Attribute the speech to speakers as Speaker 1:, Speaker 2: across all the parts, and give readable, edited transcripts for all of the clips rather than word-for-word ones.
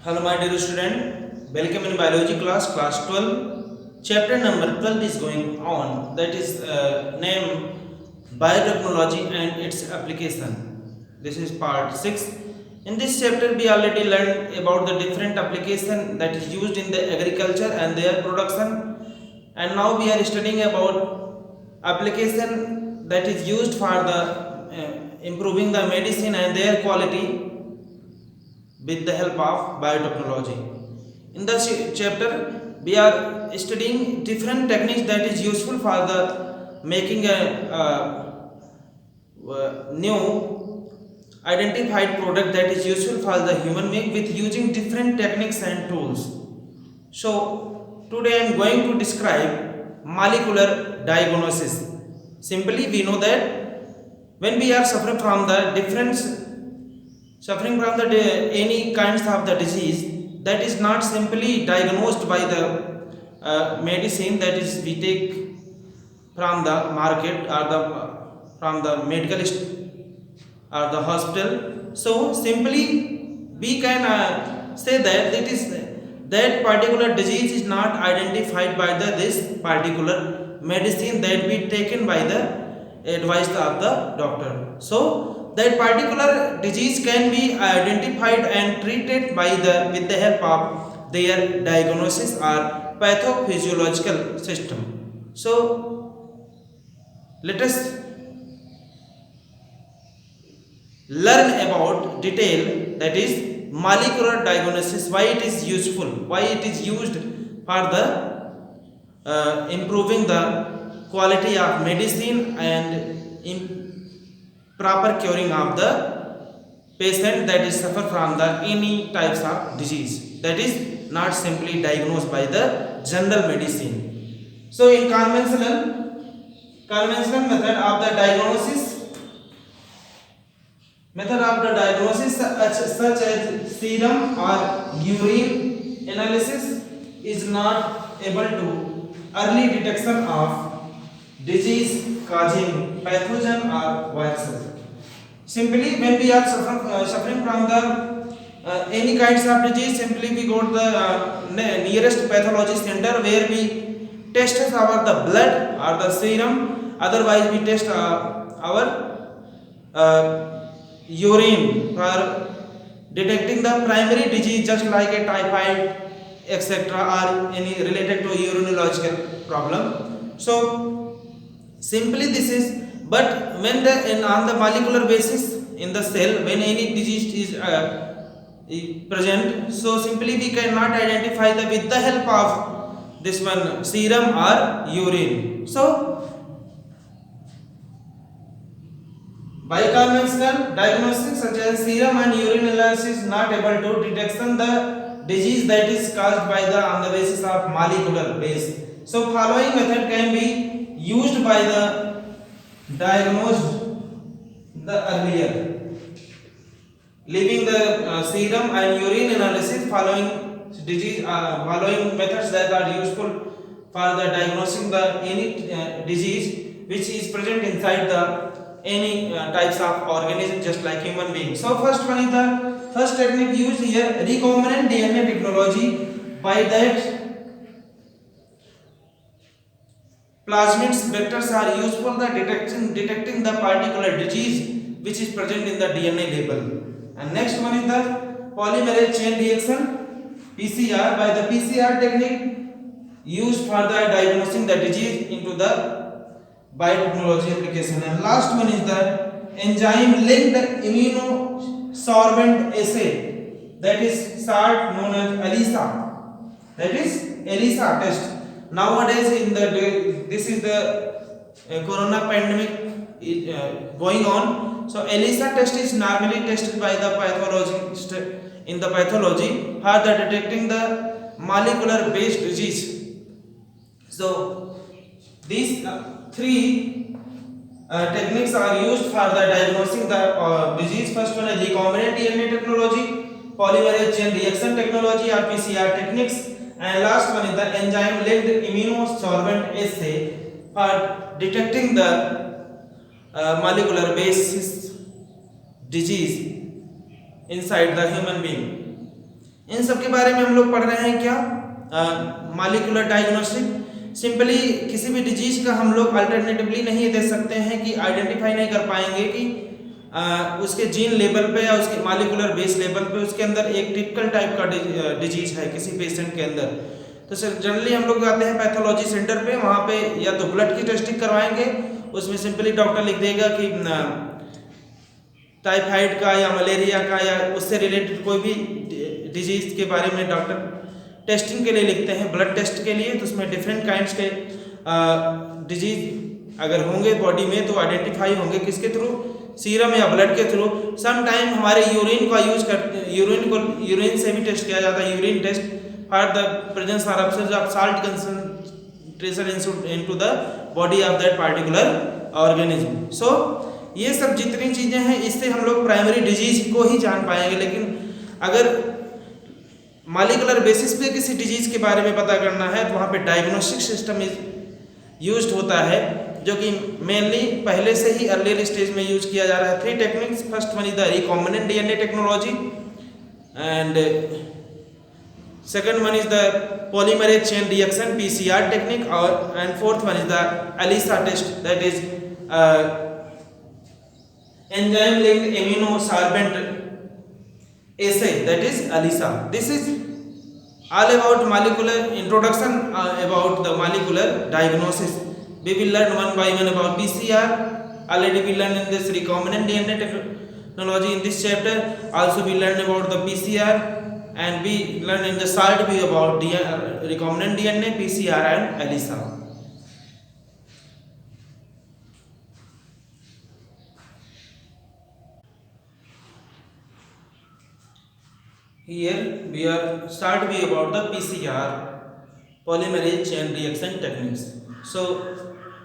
Speaker 1: Hello my dear student, welcome in biology class 12. Chapter number 12 is going on, that is named biotechnology and its application. This is part 6. In this chapter we already learned about the different application that is used in the agriculture and their production, and now we are studying about application that is used for the improving the medicine and their quality with the help of biotechnology. In the chapter, we are studying different techniques that is useful for the making a new identified product that is useful for the human being with using different techniques and tools. So today I am going to describe molecular diagnosis. Simply, we know that when we are suffering from any kinds of the disease, that is not simply diagnosed by the medicine that is we take from the market or the from the medical or the hospital. So simply we can say that it is that particular disease is not identified by the this particular medicine that be taken by the advice of the doctor. So that particular disease can be identified and treated by the with the help of their diagnosis or pathophysiological system. So let us learn about detail, that is molecular diagnosis, why it is useful, why it is used for the improving the quality of medicine and proper curing of the patient that is suffer from the any types of disease that is not simply diagnosed by the general medicine. So in conventional method of the diagnosis such as serum or urine analysis is not able to early detection of disease causing pathogen or viruses. Simply when we are suffering from the any kinds of disease, simply we go to the nearest pathology center where we test our the blood or the serum, otherwise we test our urine for detecting the primary disease just like a typhoid etc or any related to urinological problem. So simply this is, but when the on the molecular basis in the cell when any disease is present, so simply we cannot identify the with the help of this one serum or urine. So by conventional diagnostics such as serum and urine analysis not able to detection the disease that is caused by the on the basis of molecular base. So following method can be used by the diagnosed the earlier, leaving the serum and urine analysis. Following methods that are useful for the diagnosing the any disease which is present inside the any types of organism just like human being. So first one is the first technique used here, recombinant DNA technology. By that plasmids vectors are useful the detecting the particular disease which is present in the DNA label. And next one is the polymerase chain reaction PCR. By the PCR technique used for the diagnosing the disease into the biotechnology application. And last one is the enzyme linked immunosorbent assay, that is short known as ELISA, that is ELISA test. Nowadays in the this is the corona pandemic going on, so ELISA test is normally tested by the pathologist in the pathology for the detecting the molecular based disease. So these three techniques are used for the diagnosing the disease. First one is recombinant DNA technology, polymerase chain reaction technology or PCR techniques, and last one is the enzyme linked immunosorbent assay for detecting the molecular basis disease inside the human being. इन सब के बारे में हम लोग पढ़ रहे हैं क्या, मॉलिक्यूलर डायग्नोस्टिक। सिंपली किसी भी डिजीज का हम लोग अल्टरनेटिवली नहीं दे सकते हैं कि आइडेंटिफाई नहीं कर पाएंगे कि उसके जीन लेवल पे या उसके मॉलिक्यूलर बेस लेवल पे उसके अंदर एक टिपिकल टाइप का डिजीज है किसी पेशेंट के अंदर। तो सर जनरली हम लोग जाते हैं पैथोलॉजी सेंटर पे, वहाँ पे या तो ब्लड की टेस्टिंग करवाएंगे, उसमें सिंपली डॉक्टर लिख देगा कि टाइफाइड का या मलेरिया का या उससे रिलेटेड कोई भी डिजीज के बारे में डॉक्टर टेस्टिंग के लिए लिखते हैं, ब्लड टेस्ट के लिए। तो उसमें डिफरेंट काइंड्स के डिजीज अगर होंगे बॉडी में तो आइडेंटिफाई होंगे किसके थ्रू, सीरम या ब्लड के थ्रू। सम टाइम हमारे यूरिन का यूज करते, यूरिन से भी टेस्ट किया जाता है, urine test for the presence और absence of salt concentration into the body of that particular organism. So ये सब जितनी चीजें हैं इससे हम लोग प्राइमरी डिजीज को ही जान पाएंगे। लेकिन अगर मॉलिक्यूलर बेसिस पे किसी डिजीज के बारे में पता करना है तो वहाँ पे डायग्नोस्टिक सिस्टम यूज्ड होता है, जो कि मेनली पहले से ही अर्लियर स्टेज में यूज किया जा रहा है। 3 techniques, first one is the recombinant DNA technology and second one is the polymerase chain reaction PCR technique और and fourth one is the ELISA test, that is enzyme linked immunosorbent assay, that is ELISA. This is all about molecular introduction, about the molecular diagnosis. We will learn one by one about PCR. Already we learned in this recombinant DNA technology in this chapter. Also we learned about the PCR and we learned in the SALT view about recombinant DNA, PCR and ELISA. Here we are start with about the PCR, polymerase chain reaction techniques. So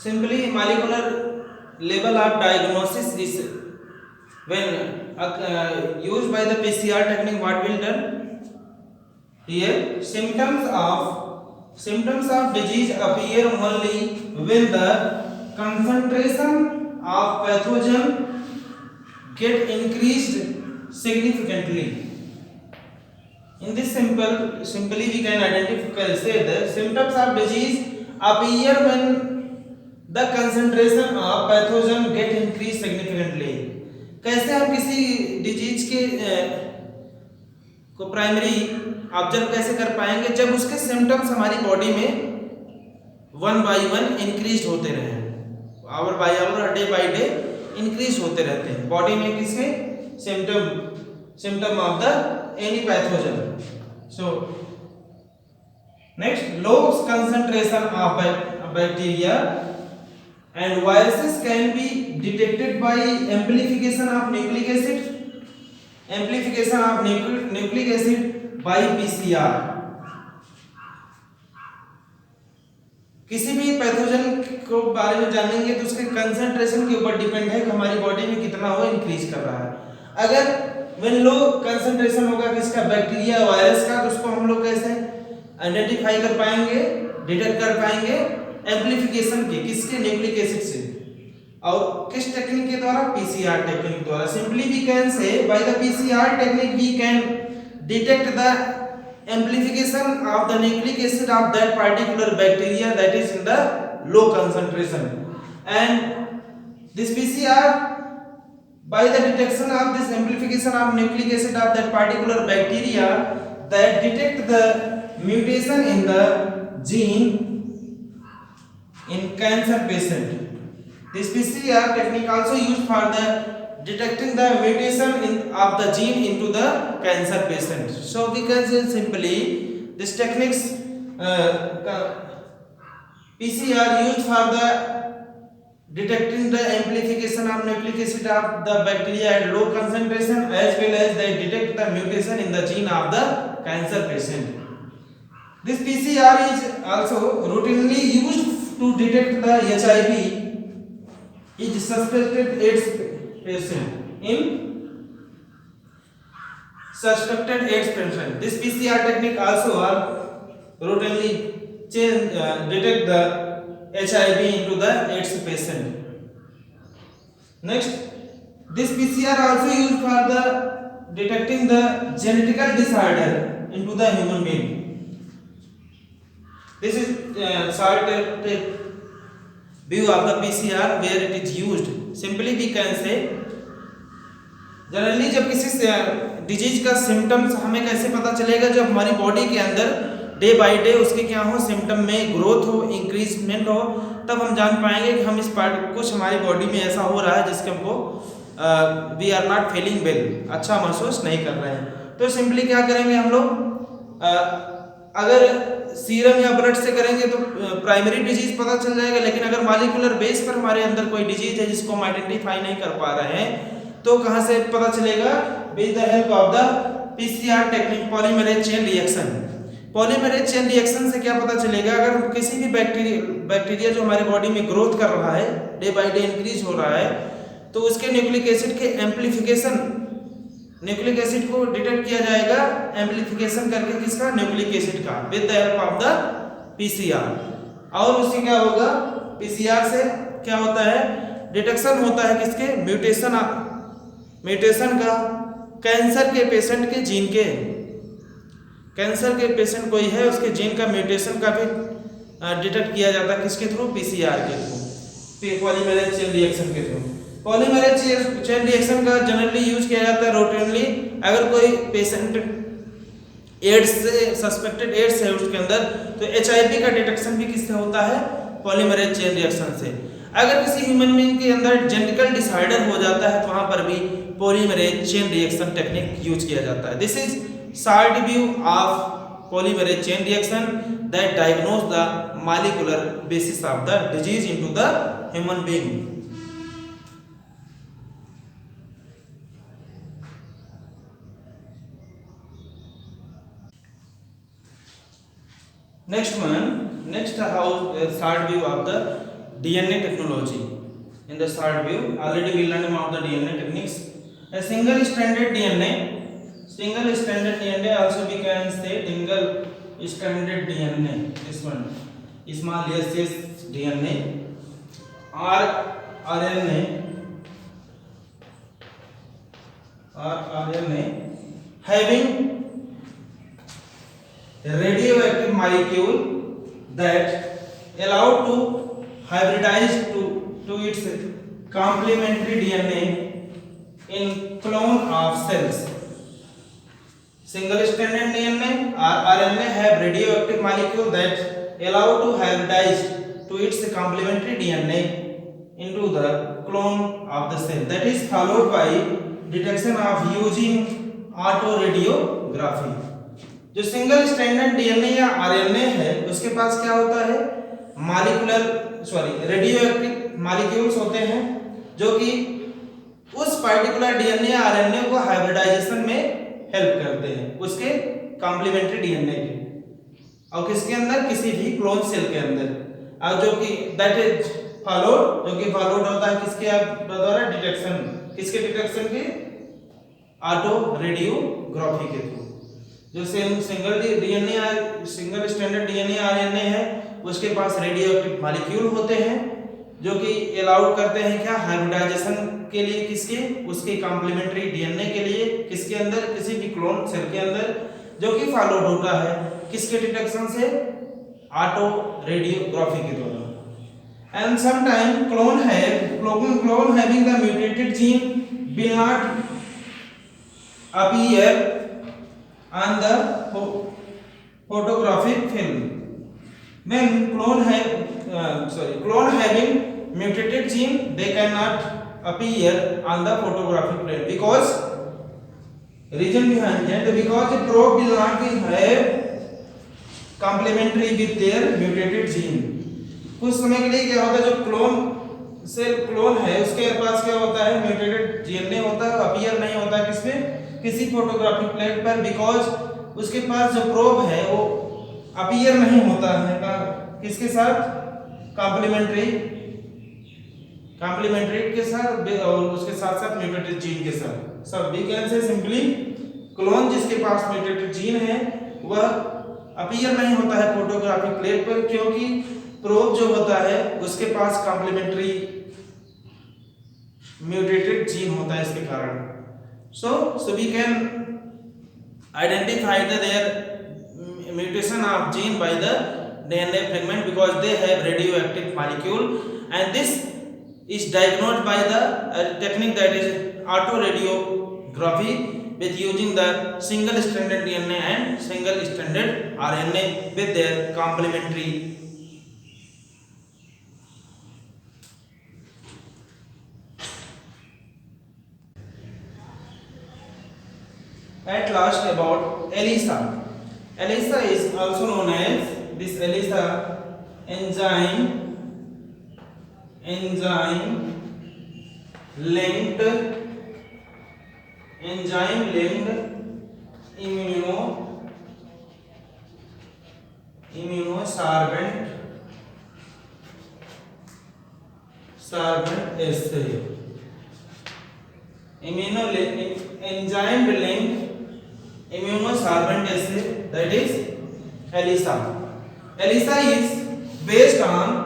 Speaker 1: simply molecular level of diagnosis is when used by the PCR technique. What will done here? Symptoms of disease appear only when the concentration of pathogen get increased significantly. In this simply we can identify, say the symptoms of disease appear when the concentration of pathogen get increased significantly. कैसे हम किसी disease के को primary observe कैसे कर पाएंगे, जब उसके सिम्टम्स हमारी बॉडी में वन बाय वन इंक्रीज होते रहे, hour by hour, day by day increase होते रहते हैं बॉडी में किसके symptom of the any pathogen. So next, low concentration of bacteria and viruses can be detected by amplification of nucleic acid by PCR. किसी भी pathogen को बारे में जानेंगे तो उसके कंसंट्रेशन के ऊपर डिपेंड है कि हमारी बॉडी में कितना वो इंक्रीज कर रहा है। अगर when लो कंसंट्रेशन होगा किसका, बैक्टीरिया वायरस का, तो उसको हम लोग कैसे आइडेंटिफाई कर पाएंगे, डिटेक्ट कर पाएंगे, एम्प्लीफिकेशन के किसके, न्यूक्लिक एसिड से, और किस टेक्निक के द्वारा, पीसीआर टेक्निक द्वारा। Simply we can say by the PCR technique we can detect the amplification of the nucleic acid of that particular bacteria that is in the low concentration, and this PCR by the detection of this amplification of nucleic acid of that particular bacteria that detect the mutation in the gene in cancer patient. This PCR technique also used for the detecting the mutation of the gene into the cancer patient. So we can say simply this techniques PCR used for the detecting the amplification of nucleic acid of the bacteria at low concentration, as well as they detect the mutation in the gene of the cancer patient. This PCR is also routinely used to detect the HIV is suspected AIDS patient in suspected AIDS patient. This PCR technique also are routinely detect the HIV into the AIDS patient. Next, this PCR also used for the detecting the genetical disorder into the human being. This is short view of the PCR where it is used. Simply we can say generally जब किसी disease का symptoms हमें कैसे पता चलेगा, जब हमारी body के अंदर डे बाय डे उसके क्या हो, सिम्टम में ग्रोथ हो, इंक्रीजमेंट हो, तब हम जान पाएंगे कि हम इस पार्ट कुछ हमारी बॉडी में ऐसा हो रहा है जिसके हमको we are not feeling well, अच्छा महसूस नहीं कर रहे हैं। तो सिंपली क्या करेंगे हम लोग, अगर सीरम या ब्लड से करेंगे तो प्राइमरी डिजीज पता चल जाएगा, लेकिन अगर मॉलिक्यूलर बेस पर हमारे अंदर कोई डिजीज है जिसको हम आइडेंटिफाई नहीं कर पा रहे हैं तो कहां से पता चलेगा, with the help of the PCR technique, polymerase chain reaction. Polymerase chain reaction से क्या पता चलेगा, अगर किसी भी बैक्टीरिया जो हमारी बॉडी में ग्रोथ कर रहा है, डे बाय डे इंक्रीज हो रहा है, तो उसके न्यूक्लिक एसिड के एम्प्लीफिकेशन, न्यूक्लिक एसिड को डिटेक्ट किया जाएगा एम्प्लीफिकेशन करके, किसका, न्यूक्लिक एसिड का, with the help of the PCR. और उससे क्या होगा, पीसीआर से क्या होता है, डिटेक्शन होता है किसके, म्यूटेशन का, कैंसर के पेशेंट के जीन के, कैंसर के पेशेंट कोई है उसके जीन का म्यूटेशन का भी डिटेक्ट किया जाता है, किसके थ्रू, पीसीआर के थ्रू, पॉलीमरेज चेन रिएक्शन के थ्रू। पॉलीमरेज चेन रिएक्शन का जनरली यूज किया जाता है रूटीनली, अगर कोई पेशेंट एड्स से, सस्पेक्टेड एड्स है उसके अंदर, तो एचआईवी का डिटेक्शन भी किससे होता है, पॉलीमरेज चेन रिएक्शन से। अगर किसी ह्यूमन बीइंग के अंदर जेनेटिकल डिसऑर्डर हो जाता है तो वहां पर भी polymerase chain reaction technique use किया जाता है। This is short view of polymerase chain reaction that diagnose the molecular basis of the disease into the human being. Next how third view of the DNA technology. In the third view, already we learned about the DNA techniques. A single-stranded DNA, also we can say single-stranded DNA. This one, small s DNA, RNA having radioactive molecule that allowed to hybridize to its complementary DNA in clone of cells. Single-stranded DNA or RNA have radioactive molecule that allow to hybridize to its complementary DNA into the clone of the cell. That is followed by detection of using autoradiography. जो single stranded DNA या RNA है उसके पास क्या होता है, radioactive molecules होते हैं जो कि उस पर्टिकुलर डीएनए या आरएनए को हाइब्रिडाइजेशन में हेल्प करते हैं, उसके कॉम्प्लीमेंट्री डीएनए के, और किसके अंदर, किसी भी क्लोन सेल के अंदर, और जो कि दैट इज फॉलोड, जो कि फॉलोड होता है किसके द्वारा, डिटेक्शन, किसके डिटेक्शन के, ऑटो रेडियोग्राफी के थ्रू। जो सिंगल स्ट्रैंडेड डीएनए आरएनए है उसके पास रेडियोएक्टिव मॉलिक्यूल होते हैं जो कि अलाउड करते हैं क्या, हाइब्रिडाइजेशन के लिए, किसके, उसके कॉम्प्लीमेंट्री डीएनए के लिए, किसके अंदर, किसी भी क्लोन सेल के अंदर, जो कि फॉलोड होता है किसके डिटेक्शन से, ऑटो रेडियोग्राफी के द्वारा। And sometime clone having the mutated gene will not appear on the photographic film. When clone having mutated gene, they cannot appear on the photographic film because reason behind that, because the probe will not be have complementary with their mutated gene. कुछ समय के लिए क्या होता है, जो clone है उसके पास क्या होता है, म्यूटेटेड डीएनए होता है, अपीयर नहीं होता है किसमें, किसी फोटोग्राफिक प्लेट पर, बिकॉज उसके पास जो प्रोब है वो अपीयर नहीं होता है किसके साथ, कॉम्प्लीमेंट्री के साथ, और उसके साथ साथ म्यूटेटेड जीन के साथ। सब we can say simply clone जिसके पास म्यूटेटेड जीन है वह अपीयर नहीं होता है फोटोग्राफिक प्लेट पर, क्योंकि प्रोब जो होता है उसके पास कॉम्प्लीमेंट्री म्यूटेटेड जीन होता है इसके कारण। So we can identify their mutation of gene by the DNA fragment because they have radioactive molecule, and this is diagnosed by the technique that is autoradiography with using the single stranded DNA and single stranded RNA with their complementary. At last about ELISA. ELISA is also known as this ELISA linked immunosorbent assay. Enzyme linked immunosorbent assay, that is ELISA. ELISA is based on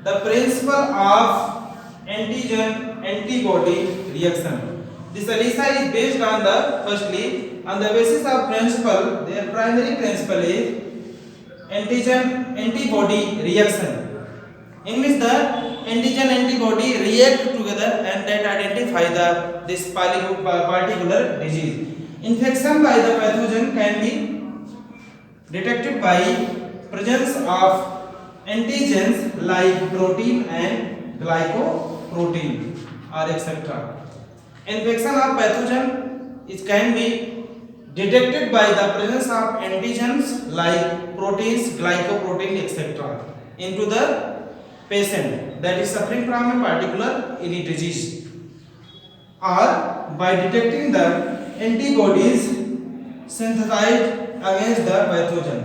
Speaker 1: the principle of antigen antibody reaction. This ELISA is based on the firstly on the basis of principle, their primary principle is antigen antibody reaction, in which the antigen antibody react together and that identify this particular disease. Infection by the pathogen can be detected by presence of antigens like protein and glycoprotein or etc. Infection of pathogen can be detected by the presence of antigens like proteins, glycoprotein etc. into the patient that is suffering from a particular any disease, or by detecting the antibodies synthesized against the pathogen,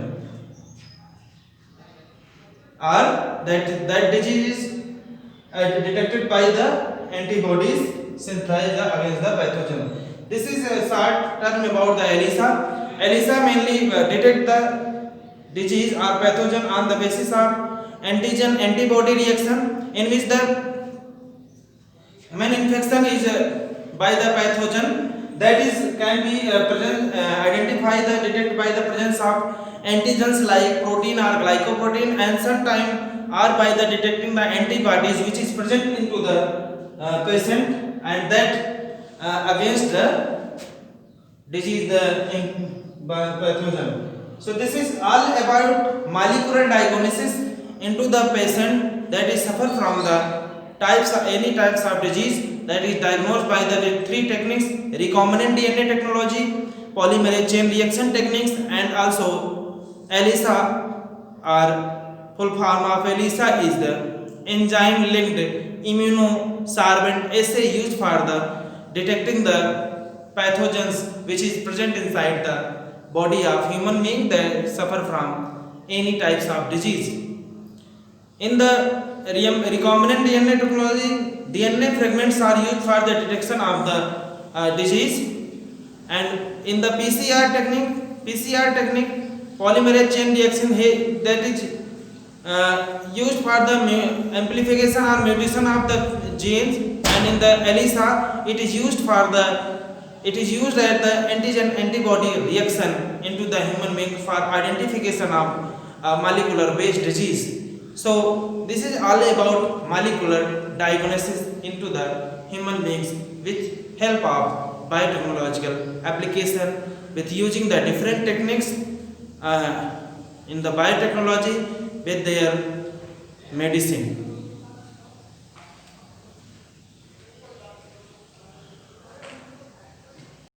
Speaker 1: or that disease is detected by the antibodies synthesized against the pathogen. This is a short term about the ELISA. ELISA mainly detect the disease or pathogen on the basis of antigen antibody reaction, in which the main infection is by the pathogen, that is can be identify the detect by the presence of antigens like protein or glycoprotein, and sometime or by the detecting the antibodies which is present into the patient, and that against the disease the pathogen. So this is all about molecular diagnosis into the patient that is suffer from the types of any types of disease, that is diagnosed by the three techniques: recombinant DNA technology, polymerase chain reaction techniques, and also ELISA, or full form of ELISA is the enzyme linked immunosorbent assay used for the detecting the pathogens which is present inside the body of human being that suffer from any types of disease. In the recombinant DNA technology, DNA fragments are used for the detection of the disease, and in the PCR technique, polymerase chain reaction that is used for the amplification or mutation of the genes, and in the ELISA it is used at the antigen antibody reaction into the human being for identification of molecular based disease. So this is all about molecular diagnosis into the human beings with help of biotechnological application, with using the different techniques in the biotechnology with their medicine.